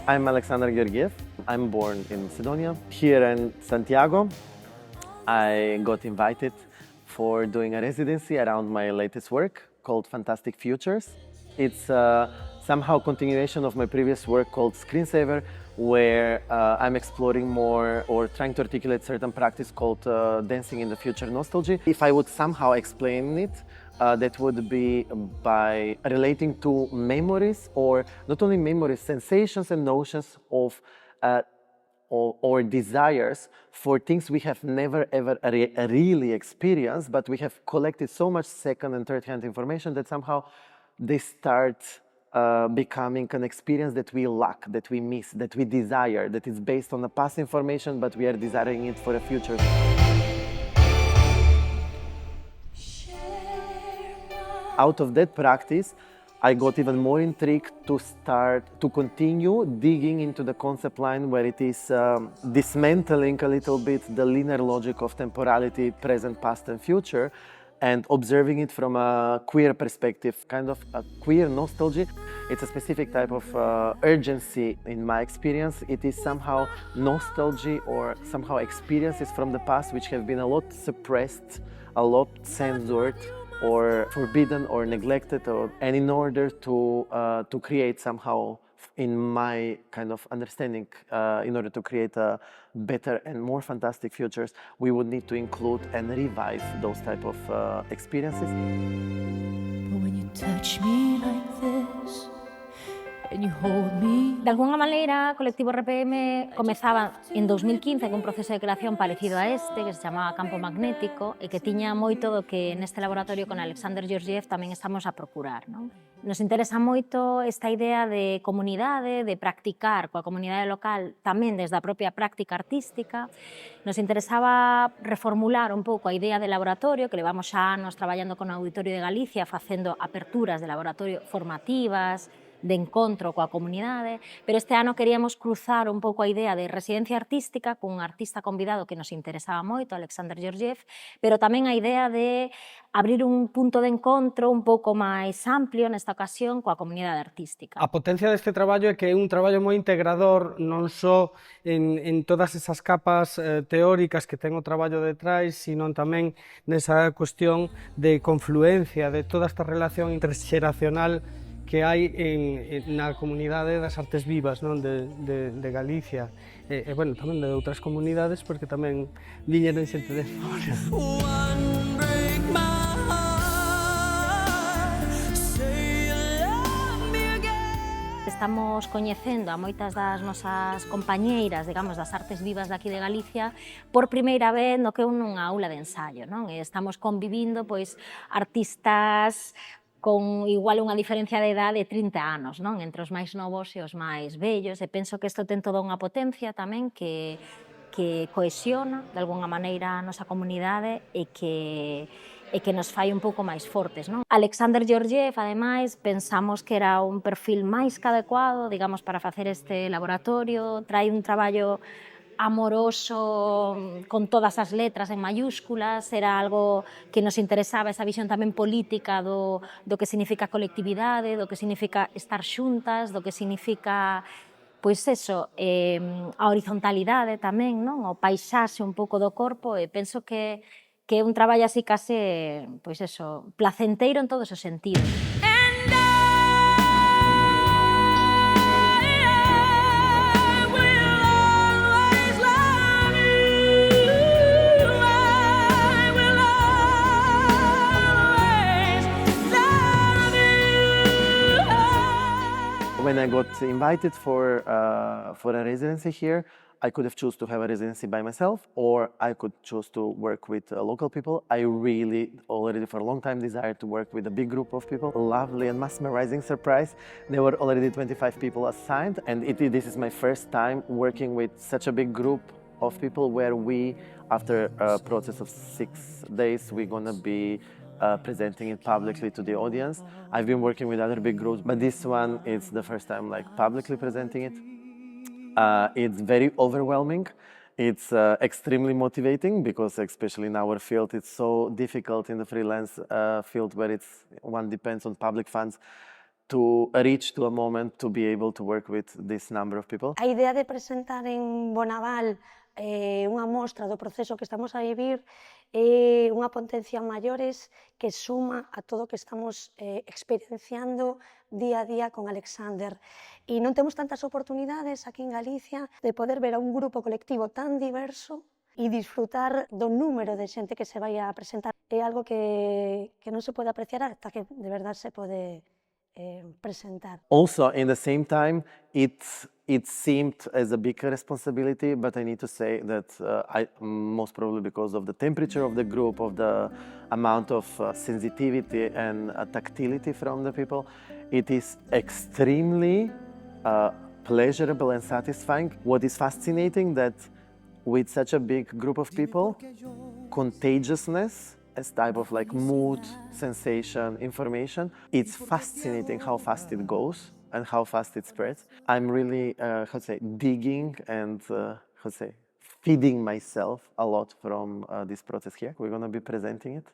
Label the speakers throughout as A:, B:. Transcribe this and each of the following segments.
A: I'm Alexander Georgiev. I'm born in Macedonia. Here in Santiago, I got invited for doing a residency around my latest work called Fantastic Futures. It's somehow continuation of my previous work called Screensaver, where I'm exploring more or trying to articulate certain practice called dancing in the future nostalgia. If I would somehow explain it, that would be by relating to memories, or not only memories, sensations and notions of or desires for things we have never ever really experienced, but we have collected so much second and third hand information that somehow they start becoming an experience that we lack, that we miss, that we desire, that is based on the past information, but we are desiring it for a future. Out of that practice, I got even more intrigued to continue digging into the concept line where it is dismantling a little bit the linear logic of temporality, present, past, and future, and observing it from a queer perspective, kind of a queer nostalgia. It's a specific type of urgency in my experience. It is somehow nostalgia or somehow experiences from the past which have been a lot suppressed, a lot censored, or forbidden or neglected, and in order to create somehow, in my kind of understanding, in order to create a better and more fantastic futures, we would need to include and revive those type of experiences.
B: But when you touch me like this, and you hold me.
C: De alguna maneira, Colectivo RPM comezaba en 2015 con un proceso de creación parecido a este, que se chamaba Campo Magnético, e que tiña moito do que neste laboratorio con Alexander Georgiev tamén estamos a procurar, non? Nos interesa moito esta idea de comunidade, de practicar coa comunidade local tamén desde a propia práctica artística. Nos interesaba reformular un pouco a idea de laboratorio, que levamos xa anos traballando con o Auditorio de Galicia, facendo aperturas de laboratorio formativas, de encontro coa comunidade, pero este ano queríamos cruzar un pouco a idea de residencia artística cun artista convidado que nos interesaba moito, Alexander Georgiev, pero tamén a idea de abrir un punto de encontro un pouco máis amplio nesta ocasión coa comunidade artística.
D: A potencia deste traballo é que é un traballo moi integrador, non só en todas esas capas teóricas que ten o traballo detrás, sino tamén nesa cuestión de confluencia de toda esta relación interxeracional que hai na comunidade das artes vivas, non? de Galicia, e bueno, tamén de outras comunidades, porque tamén viñeron xente de fora.
C: Estamos coñecendo a moitas das nosas compañeiras, digamos, das artes vivas daqui de Galicia por primeira vez no que é unha aula de ensaio, non? E estamos convivindo, pois, artistas con igual unha diferencia de idade de 30 anos, non? Entre os máis novos e os máis vellos, e penso que isto ten toda unha potencia tamén que cohesiona de alguna maneira a nosa comunidade e que nos fai un pouco máis fortes, non? Alexander Georgiev, ademais, pensamos que era un perfil máis que adecuado, digamos, para facer este laboratorio. Trae un traballo amoroso, con todas as letras en mayúsculas, era algo que nos interesaba, esa visión tamén política do que significa colectividade, do que significa estar xuntas, do que significa, pois eso, a horizontalidade tamén, non? O paisaxe un pouco do corpo, e penso que é un traballo así case, pois eso, placenteiro en todos os sentidos.
A: When I got invited for a residency here, I could have chosen to have a residency by myself, or I could choose to work with local people. I really, already for a long time, desired to work with a big group of people. A lovely and mesmerizing surprise. There were already 25 people assigned, and this is my first time working with such a big group of people where we, after a process of 6 days, we're gonna be presenting it publicly to the audience. I've been working with other big groups, but this one is the first time like publicly presenting it. It's very overwhelming. It's extremely motivating because, especially in our field, it's so difficult in the freelance field where one depends on public funds to reach to a moment to be able to work with this number of people.
E: A idea de presentar en Bonaval unha mostra do proceso que estamos a vivir é unha potencia maiores que suma a todo o que estamos experienciando día a día con Alexander. E non temos tantas oportunidades aquí en Galicia de poder ver a un grupo colectivo tan diverso e disfrutar do número de xente que se vai a presentar. É algo que non se pode apreciar ata que de verdade se pode presentar.
A: Also, in the same time, it seemed as a big responsibility, but I need to say that most probably because of the temperature of the group, of the amount of sensitivity and tactility from the people, it is extremely pleasurable and satisfying. What is fascinating that with such a big group of people, contagiousness as type of like mood, sensation, information, it's fascinating how fast it goes and how fast it spreads. I'm really, digging and, feeding myself a lot from this process here. We're gonna be presenting it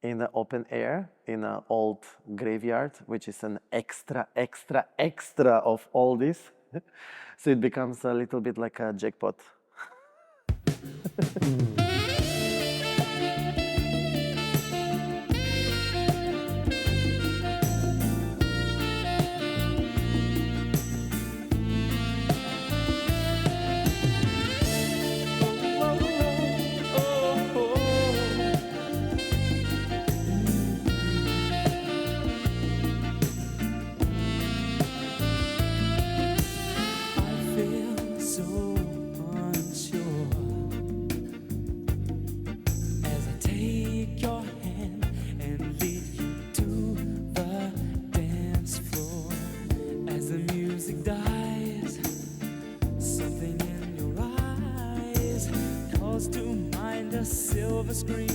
A: in the open air, in an old graveyard, which is an extra of all this. So it becomes a little bit like a jackpot.
F: Silver screen